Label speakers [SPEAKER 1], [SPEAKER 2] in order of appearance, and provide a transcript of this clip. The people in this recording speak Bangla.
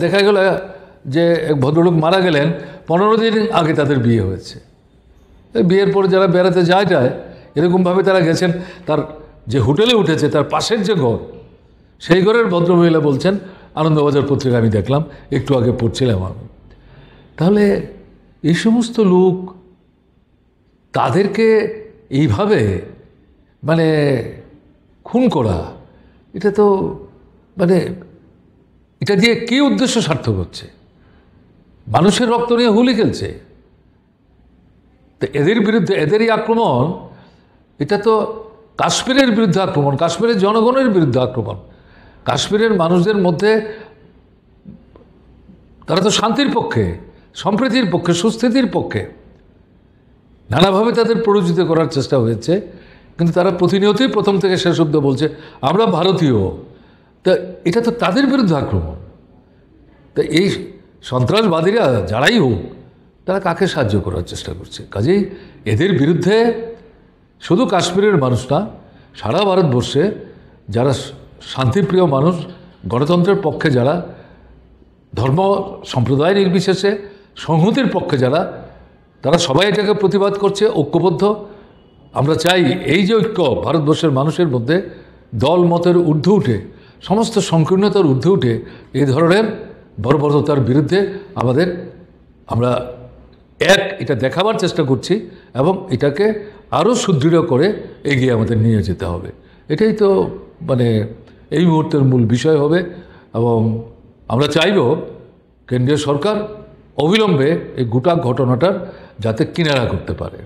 [SPEAKER 1] দেখা গেল যে এক ভদ্রলোক মারা গেলেন, 15 দিন আগে তাদের বিয়ে হয়েছে। বিয়ের পরে যারা বেড়াতে যায় এরকমভাবে তারা গেছেন, তার যে হোটেলে উঠেছে তার পাশের যে ঘর, সেই ঘরের ভদ্রমহিলা বলছেন, আনন্দবাজার পত্রিকা আমি দেখলাম, একটু আগে পড়ছিলাম আমি। তাহলে এই সমস্ত লোক, তাদেরকে এইভাবে মানে খুন করা, এটা তো মানে এটা দিয়ে কী উদ্দেশ্য সার্থক হচ্ছে? মানুষের রক্ত নিয়ে হোলি খেলছে। তো এদের বিরুদ্ধে, এদেরই আক্রমণ, এটা তো কাশ্মীরের বিরুদ্ধে আক্রমণ, কাশ্মীরের জনগণের বিরুদ্ধে আক্রমণ। কাশ্মীরের মানুষদের মধ্যে, তারা তো শান্তির পক্ষে, সম্প্রীতির পক্ষে, সুস্থিতির পক্ষে, নানাভাবে তাদের প্ররোচিত করার চেষ্টা হয়েছে। কিন্তু তারা প্রতিনিয়তই প্রথম থেকে শেষ অবধি বলছে আমরা ভারতীয়। তা এটা তো তাদের বিরুদ্ধে আক্রমণ। তা এই সন্ত্রাসবাদীরা যারাই হোক, তারা কাকে সাহায্য করার চেষ্টা করছে? কাজেই এদের বিরুদ্ধে শুধু কাশ্মীরের মানুষ না, সারা ভারতবর্ষে যারা শান্তিপ্রিয় মানুষ, গণতন্ত্রের পক্ষে যারা, ধর্ম সম্প্রদায় নির্বিশেষে সংহতির পক্ষে যারা, তারা সবাই এটাকে প্রতিবাদ করছে, ঐক্যবদ্ধ। আমরা চাই এই যে ঐক্য ভারতবর্ষের মানুষের মধ্যে, দল মতের ঊর্ধ্বে উঠে, সমস্ত সংকীর্ণতার ঊর্ধ্বে উঠে এই ধরনের বর্বরতার বিরুদ্ধে আমরা এটা দেখাবার চেষ্টা করছি, এবং এটাকে আরও সুদৃঢ় করে এগিয়ে আমাদের নিয়ে যেতে হবে। এটাই তো মানে এই মুহূর্তের মূল বিষয় হবে। এবং আমরা চাইব কেন্দ্রীয় সরকার অবিলম্বে এই গোটা ঘটনাটার যাতে কিনারা করতে পারে।